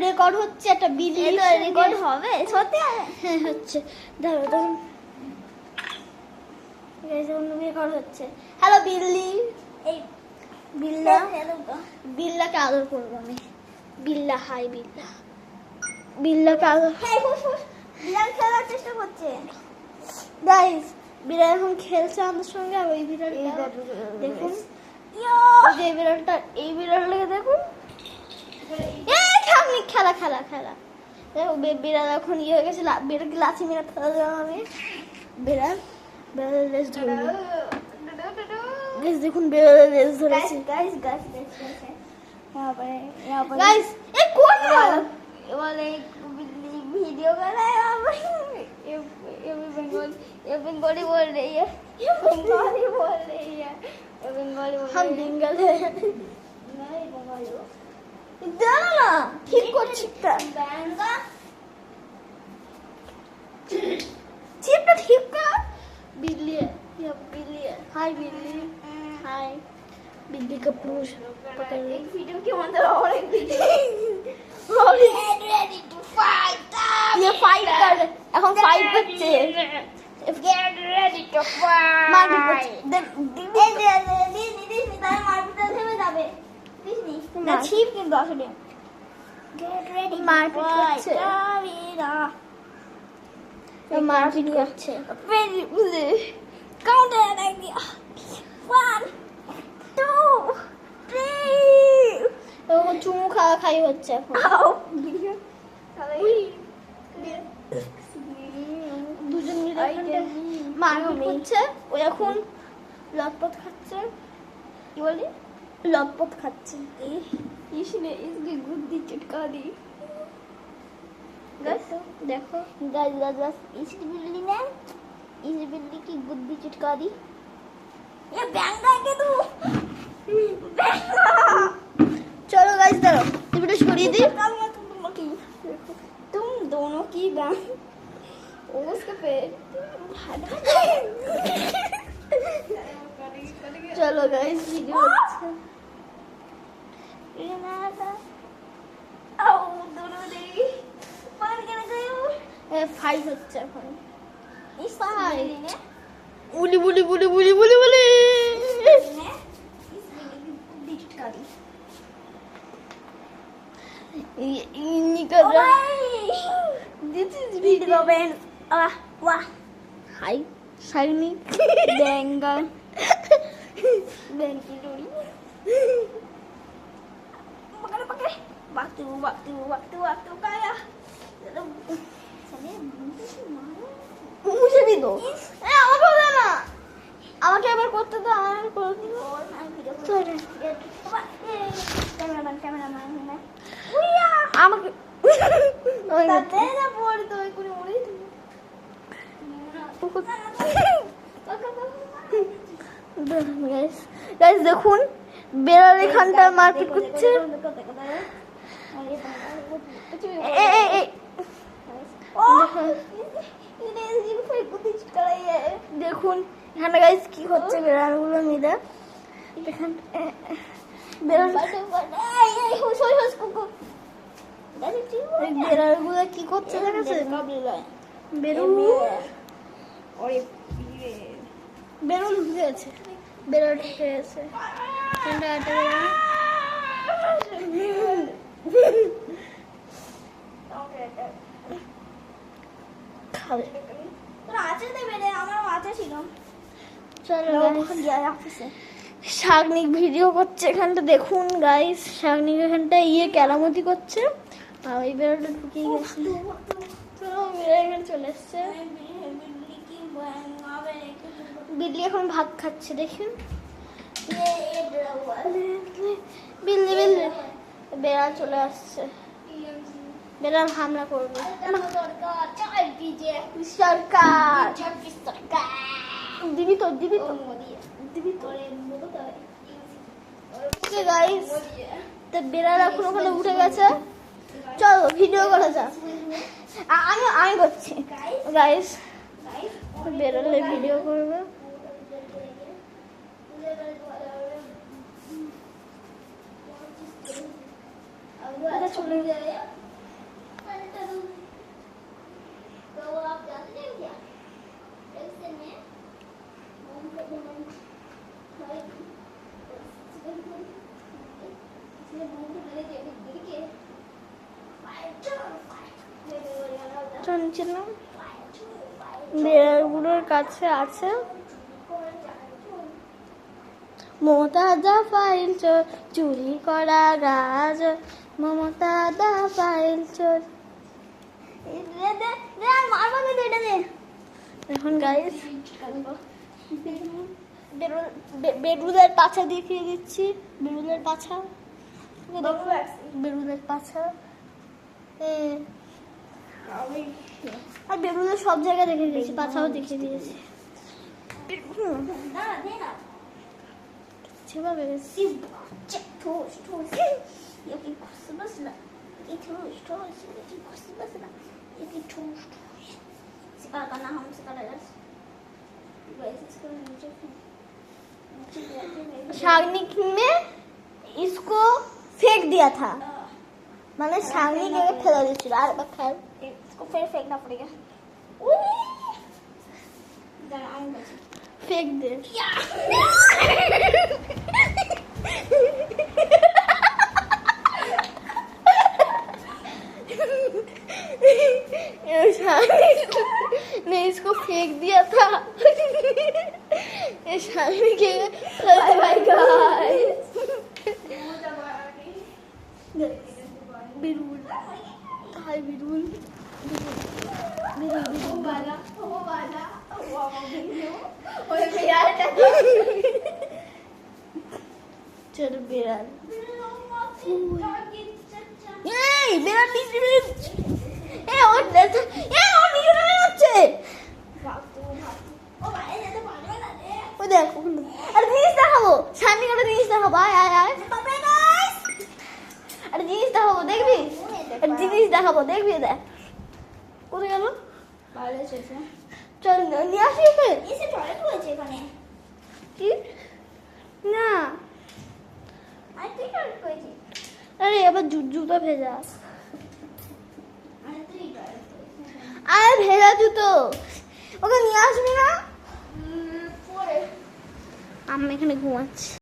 Record হচ্ছে একটা বিলি রেকর্ড হবে সত্যি? হ্যাঁ হচ্ছে, দাঁড়াও তখন রেকর্ড হচ্ছে। হ্যালো বিল্লি। এই বিল্লা, হ্যালো বিল্লাকে আদর করবো আমি। বিল্লা, হাই বিল্লা। বিল্লাকে আদর। হ্যাঁ বিড়াল খেলার চেষ্টা করছে। গাইস বিড়াল এখন খেলছে আমাদের সঙ্গে। আর ওই বিড়ালটা দেখুন, যে বিড়ালটা, এই বিড়ালটাকে দেখুন, সামনে খেলা খেলা খেলা। দেখো বিড়াল এখন ইয়ে হয়ে গেছে, বিড়ালকে লাথি মেরে ফেলা দিলাম আমি। বিড়াল বিড়ালের রেস ধরবে। গাইস দেখুন বিড়ালের রেস ধরেছে। गाइस यहाँ पर गाइस ये कौन है? वाले वीडियो कर रहा है यहाँ पर। ये बंगाली बोल रही है, ये बंगाली बोल रही है, ये बंगाली बोल हम रही है। बिंगल है। नहीं बंगाली हो। দাঁড়া না, ঠিক করছি তা। बैंगा চিপটা ঠিক কর। बिल्ली है, ये बिल्ली है। हाय बिल्ली, हाय। बिल्ली का पूंछ पकड़ ले। एक वीडियो के अंदर और एक वीडियो। और Get ready to fight. ये फाइट कर रहे, এখন ফাইট করছে। Get ready to fight. মারপিট করছে। এই দিস তাই মারপিটটা থেমে যাবে। দিস নি না মার। ছিপ কিন্তু আসলে। Get ready to মারপিট fight. করছে। মারপিট করছে। Count it idea. 1 2 3. এখন চুমু খাওয়া খাই হচ্ছে এখন। দুজন মিলে এখানটা মারপিট করছে। ও এখন লটপট খাচ্ছে। কি বলি? লটপট খাচ্ছে। इसने इसकी गुद्दी चिटका दी। দেখো দেখো गाइस इस बिल्ली ने इस बिल्ली की गुद्दी चिटका दी। ये बैंगा के तू बैंगा। চলো গাইস দাঁড়াও, টিভিটা সরিয়ে দিই। तुम दोनों की बैंग उसके पे চলো গাইস ভিডিও হচ্ছে। दोनों देखी मार के गए। ফাইট হচ্ছে এখন। इस बिल्ली ने বুলি বুলি বুলি বুলি বুলি বুলি। इस बिल्ली की गुद्दी चिटका दी। निकल रहा। This is video Ben. Wah. Hi shiny. Benga. Ben की डोरी। पकड़। waktu kaya. মুছে দিত। আমাকে হবে না, আমাকে এবার করতে দাও, আমার করে দিও। Cameraman. আমাকে তাতে না পড়ে তো ওই করে উড়ে গাইস দেখুন বেড়াল এখানটা মারপিট করছে। দেখুন এখানে গাইস কি হচ্ছে বেড়ালগুলো মিলে। এখান বেড়াল বেড়ালগুলো কি করছে দেখেছেন? বেরুল ঢুকে গেছে, বেরুল ঢুকে গেছে। খাবে। শাগনিক ভিডিও করছে এখানটা দেখুন গাইস। শাগনিক এখানটা কেরামতি করছে। আর ওই বেরোটা ঢুকিয়ে গেছে। চলে এসছে। বিল্লি এখন ভাত খাচ্ছে দেখুন। বিল্লি বেড়াল চলে আসছে। বেড়াল হামলা করবে। সরকার দিবি তো গাইস। তো বেড়াল এখন ওখানে উঠে গেছে। চলো ভিডিও করা যাক। আমি করছি গাইস। বেড়ালের ভিডিও করবে। চলে तो आप जाते हैं क्या ऐसे में होम को भाई इसमें होम को मेरे जेब में गिर के চলছিলাম বিড়ালগুলোর কাছে আছে মমতা দা ফাইল চোর চুরি করা গাছ মমতা দা ফাইল চোর मारवा में बेटा ने এখন গাইস বেরুদের পাছা দেখিয়ে দিচ্ছি বেরুদের পাছা বেরুদের পাছা আর বেরুদের সব জায়গায় দেখিয়ে দিয়েছি পাছাও দেখিয়ে দিয়েছি ना देना সেভাবে ठोस ठोस ये की खुशबस ना ये ठोस ठोस ये की खुशबस ना ये की ठोस ठोस सिका का नाम सिका लगा वैसे इसको नीचे शागनिक में इसको फेंक दिया था मैंने शागनिक के फैला दी थी यार बखैर इसको फिर फेंकना पड़ेगा जरा आऊंगा फेंक दे ने इसको फेंक दिया था ये शामी के बाय बाय गाइस बिरुल हाय बिरुल बिरुल वाला वो वीडियो और यार चल बिराल এই बिराल ए और और वीडियो হচ্ছে ও ভাই যেতে পারবে না রে ও দেখো আরে জিনিস দেখাবো সামনে একটা জিনিস দেখাবো আয় আয় আয় বাবা গাইস আরে জিনিস দেখাবো দেখবি আরে জিনিস দেখাবো দেখবি দেখ কোথায় গেল বাইরে এসেছে চল নিয়ে আসি একে এসে টয়লেট হয়েছে এখানে কি না আর তুই টয়লেট হয়েছে আরে আবার জুতো ভেজা আর তুই টয়লেট আরে ভেজা জুতো ওকে নিয়ে আসবি না পরে আমি এখানে ঘুমাচ্ছি